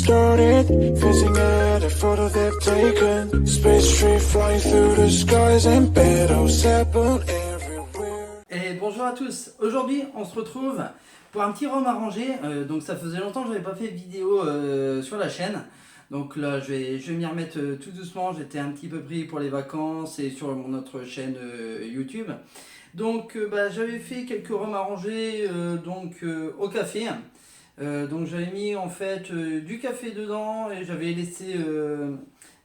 started, facing at a photo they've taken. Space tree flying through the skies and petals settled everywhere. Et bonjour à tous, aujourd'hui on se retrouve pour un petit rhum arrangé. Donc ça faisait longtemps que je n'avais pas fait de vidéo sur la chaîne. Donc là je vais m'y remettre tout doucement, j'étais un petit peu pris pour les vacances et sur mon autre chaîne YouTube. Donc j'avais fait quelques rhums arrangés au café. Donc j'avais mis en fait du café dedans et j'avais laissé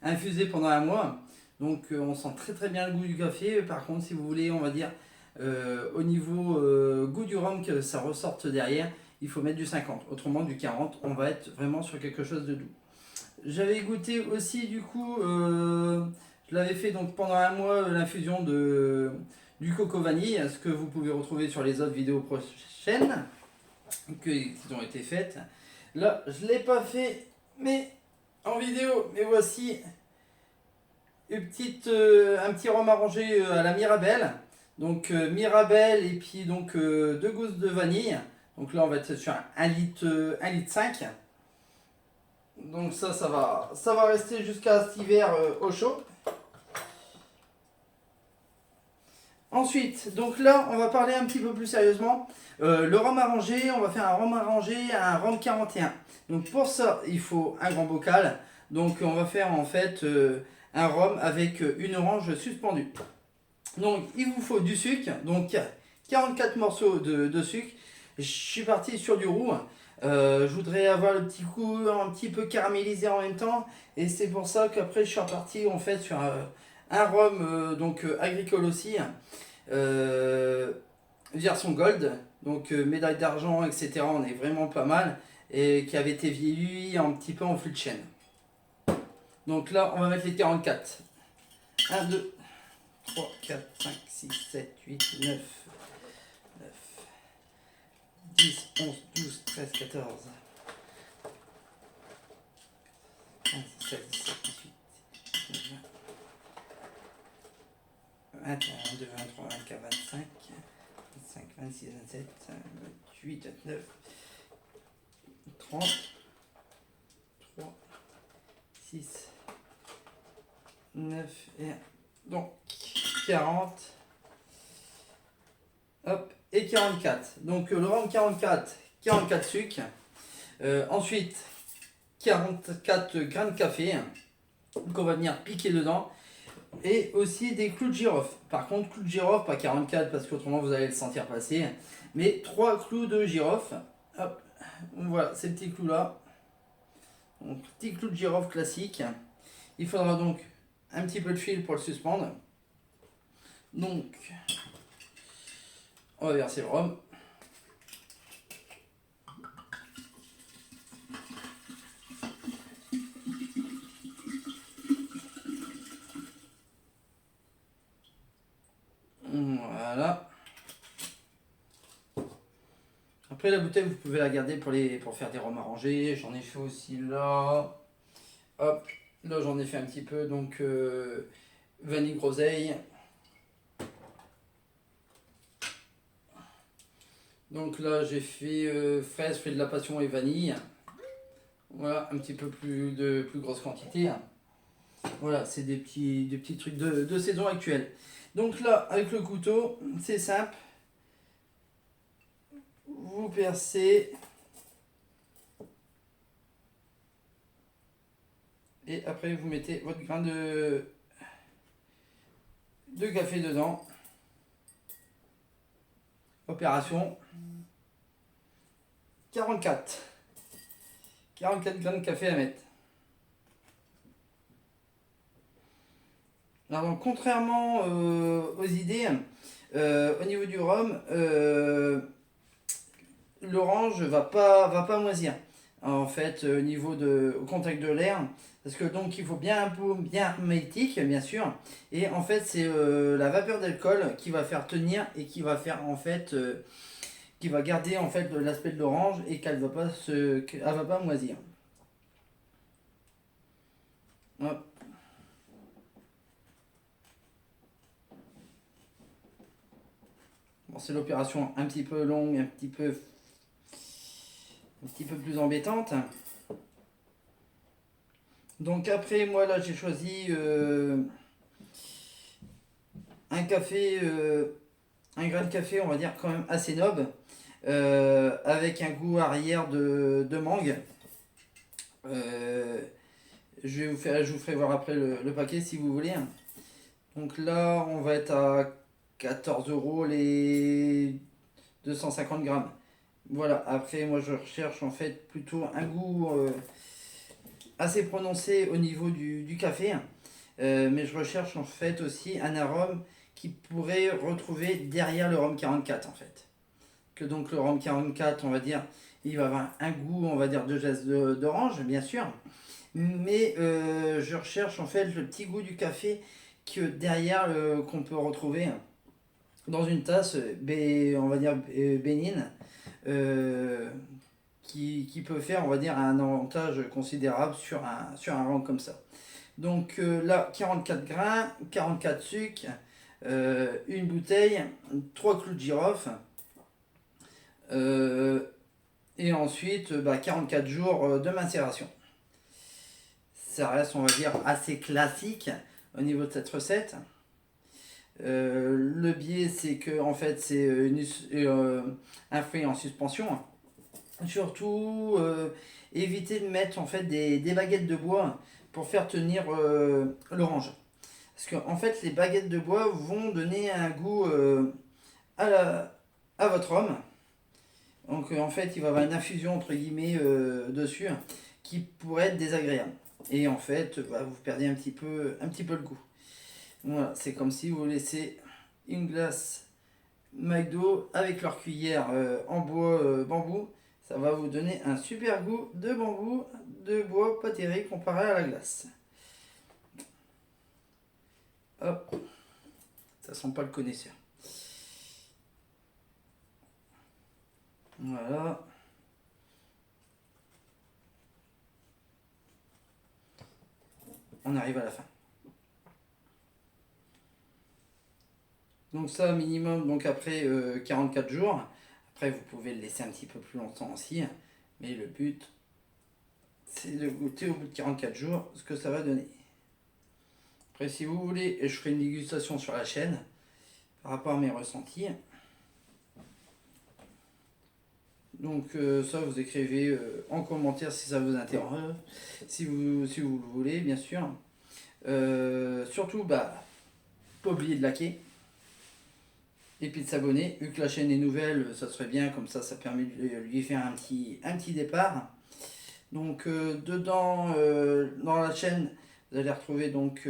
infuser pendant un mois. Donc on sent très très bien le goût du café. Par contre, si vous voulez, on va dire au niveau goût du rhum que ça ressorte derrière, il faut mettre du 50. Autrement du 40, on va être vraiment sur quelque chose de doux. J'avais goûté aussi du coup, je l'avais fait donc pendant un mois l'infusion du coco vanille, ce que vous pouvez retrouver sur les autres vidéos prochaines qui ont été faites. Là, je ne l'ai pas fait mais en vidéo, mais voici un petit rhum arrangé à la Mirabelle. Donc Mirabelle et puis donc 2 gousses de vanille. Donc là on va être sur 1 litre 5. Donc ça va rester jusqu'à cet hiver au chaud. Ensuite, donc là on va parler un petit peu plus sérieusement. Le rhum arrangé, on va faire un rhum arrangé à un rhum 41. Donc pour ça il faut un grand bocal. Donc on va faire en fait un rhum avec une orange suspendue. Donc il vous faut du sucre, donc 44 morceaux de sucre. Je suis parti sur du roux. Je voudrais avoir le petit goût un petit peu caramélisé en même temps. Et c'est pour ça qu'après je suis reparti en fait sur un rhum agricole aussi. Version gold. Donc médaille d'argent, etc. On est vraiment pas mal. Et qui avait été vieilli un petit peu en fût de chêne. Donc là on va mettre les 44. 1, 2, 3, 4, 5, 6, 7, 8, 9, 10, 11, 12, 13, 14, 15, 16, 17, 18, 19, 20, 21, 22, 23, 24, 25, 25, 26, 27, 28, 29, 30, 3, 6, 9 et 1. Donc 40, hop, et 44. Donc le rhum 44 sucres. Ensuite 44 grains de café qu'on va venir piquer dedans. Et aussi des clous de girofle. Par contre, clous de girofle, pas 44 parce qu'autrement vous allez le sentir passer. Mais 3 clous de girofle. Hop, voilà ces petits clous là. Donc petits clous de girofle classiques. Il faudra donc un petit peu de fil pour le suspendre. Donc, on va verser le rhum. Voilà. Après la bouteille, vous pouvez la garder pour faire des rhums arrangés. J'en ai fait aussi là. Hop, là j'en ai fait un petit peu. Donc, vanille groseille. Donc là j'ai fait fraise, fruits de la passion et vanille. Voilà, un petit peu plus grosse quantité. Voilà, c'est des petits trucs de saison actuelle. Donc là, avec le couteau, c'est simple. Vous percez. Et après vous mettez votre grain de café dedans. Opération 44 grains de café à mettre. Alors, donc, contrairement aux idées, au niveau du rhum, l'orange va pas moisir. En fait, au contact de l'air, parce que donc il faut bien un peu bien hermétique, bien sûr. Et en fait, c'est la vapeur d'alcool qui va faire tenir et qui va faire en fait qui va garder en fait l'aspect de l'orange et qu'elle va pas moisir. Hop. Bon, c'est l'opération un petit peu longue, un petit peu plus embêtante. Donc après, moi là, j'ai choisi un café, un grain de café, on va dire quand même assez noble, avec un goût arrière de mangue. Euh, je vous ferai voir après le paquet si vous voulez. Donc là, on va être à 14 euros les 250 grammes. Voilà, après, moi je recherche en fait plutôt un goût assez prononcé au niveau du café. Mais je recherche en fait aussi un arôme qui pourrait retrouver derrière le rhum 44 en fait. Que donc le rhum 44, on va dire, il va avoir un goût, on va dire, de geste d'orange, bien sûr. Mais je recherche en fait le petit goût du café que derrière qu'on peut retrouver dans une tasse, on va dire, bénigne, euh, qui peut faire, on va dire, un avantage considérable sur un rang comme ça. Donc là, 44 grains, 44 sucres, une bouteille, 3 clous de girofle, euh, et ensuite 44 jours de macération. Ça reste, on va dire, assez classique au niveau de cette recette. Le biais, c'est que en fait, c'est un fruit en suspension. Surtout, éviter de mettre en fait des baguettes de bois pour faire tenir l'orange. Parce que en fait, les baguettes de bois vont donner un goût à votre rhum. Donc en fait, il va y avoir une infusion entre guillemets dessus qui pourrait être désagréable. Et en fait, vous perdez un petit peu le goût. Voilà, c'est comme si vous laissez une glace McDo avec leur cuillère en bois bambou. Ça va vous donner un super goût de bambou, de bois pas terrible comparé à la glace. Hop, ça sent pas le connaisseur. Voilà. On arrive à la fin. Donc ça minimum donc après 44 jours. Après vous pouvez le laisser un petit peu plus longtemps aussi. Mais le but c'est de goûter au bout de 44 jours ce que ça va donner. Après si vous voulez, je ferai une dégustation sur la chaîne par rapport à mes ressentis. Donc ça vous écrivez en commentaire si ça vous intéresse, si vous le voulez bien sûr. Surtout pas oublier de liker. Et puis de s'abonner, vu que la chaîne est nouvelle, ça serait bien, comme ça permet de lui faire un petit départ. Donc dedans, dans la chaîne, vous allez retrouver donc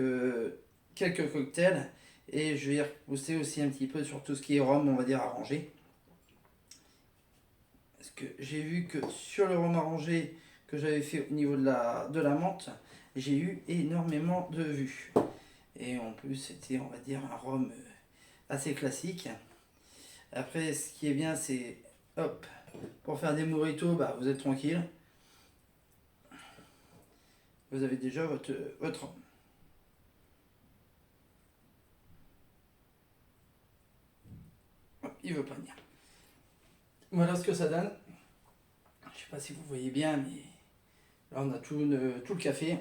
quelques cocktails, et je vais repousser aussi un petit peu sur tout ce qui est rhum, on va dire arrangé. Parce que j'ai vu que sur le rhum arrangé que j'avais fait au niveau de la menthe, j'ai eu énormément de vues. Et en plus c'était, on va dire, un rhum assez classique. Après, ce qui est bien, c'est hop, pour faire des mojitos, vous êtes tranquille. Vous avez déjà votre rhum. Hop, il veut pas venir. Voilà ce que ça donne. Je sais pas si vous voyez bien, mais là on a tout le café.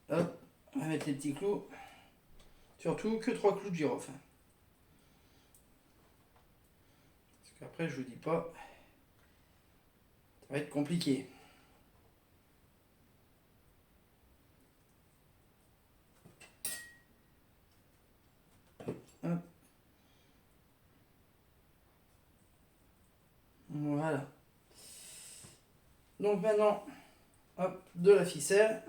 Hop, on va mettre les petits clous. Surtout que 3 clous de girofle. Parce qu'après, je vous dis pas, ça va être compliqué. Hop. Voilà. Donc maintenant, hop, de la ficelle.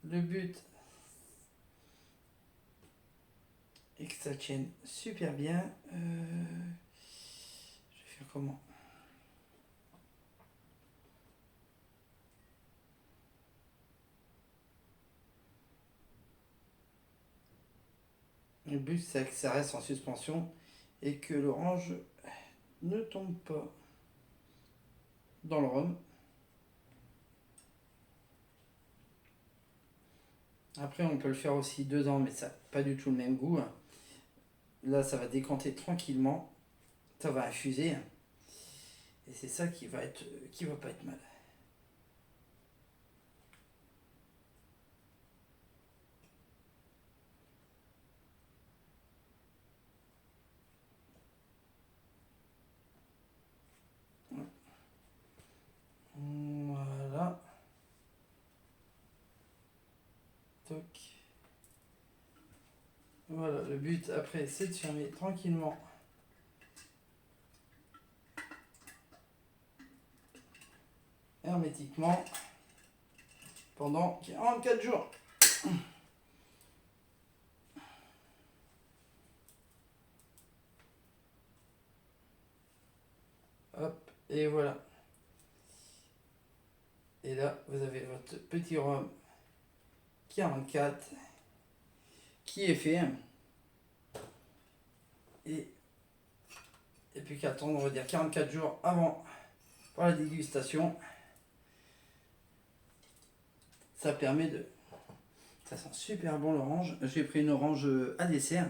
Le but est que ça tienne super bien. Je vais faire comment? Le but c'est que ça reste en suspension et que l'orange ne tombe pas dans le rhum. Après, on peut le faire aussi dedans, mais ça n'a pas du tout le même goût. Là, ça va décanter tranquillement. Ça va infuser. Et c'est ça qui va pas être mal. Voilà. Toc. Voilà, le but après, c'est de fermer tranquillement. Hermétiquement pendant 44 jours. Hop, et voilà. Et là, vous avez votre petit rhum 44 qui est fait. Et puis qu'attendre, on va dire 44 jours avant pour la dégustation. Ça permet de... Ça sent super bon l'orange. J'ai pris une orange à dessert.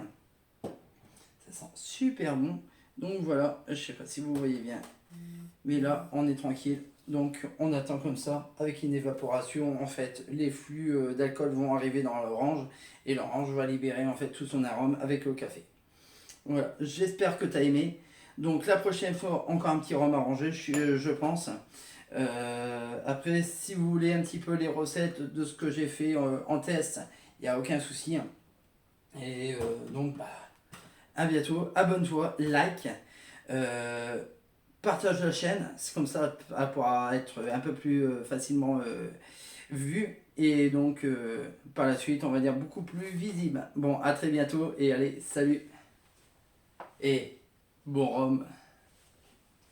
Ça sent super bon. Donc voilà, je sais pas si vous voyez bien. Mais là, on est tranquille. Donc on attend comme ça, avec une évaporation, en fait, les flux d'alcool vont arriver dans l'orange et l'orange va libérer en fait tout son arôme avec le café. Voilà, j'espère que tu as aimé. Donc la prochaine fois, encore un petit rhum arrangé, je pense. Après, si vous voulez un petit peu les recettes de ce que j'ai fait en test, il n'y a aucun souci. Et donc, bah, à bientôt. Abonne-toi, like. Partage la chaîne, c'est comme ça elle pourra être un peu plus facilement vue et donc par la suite on va dire beaucoup plus visible. Bon, à très bientôt et allez, salut et bon rhum.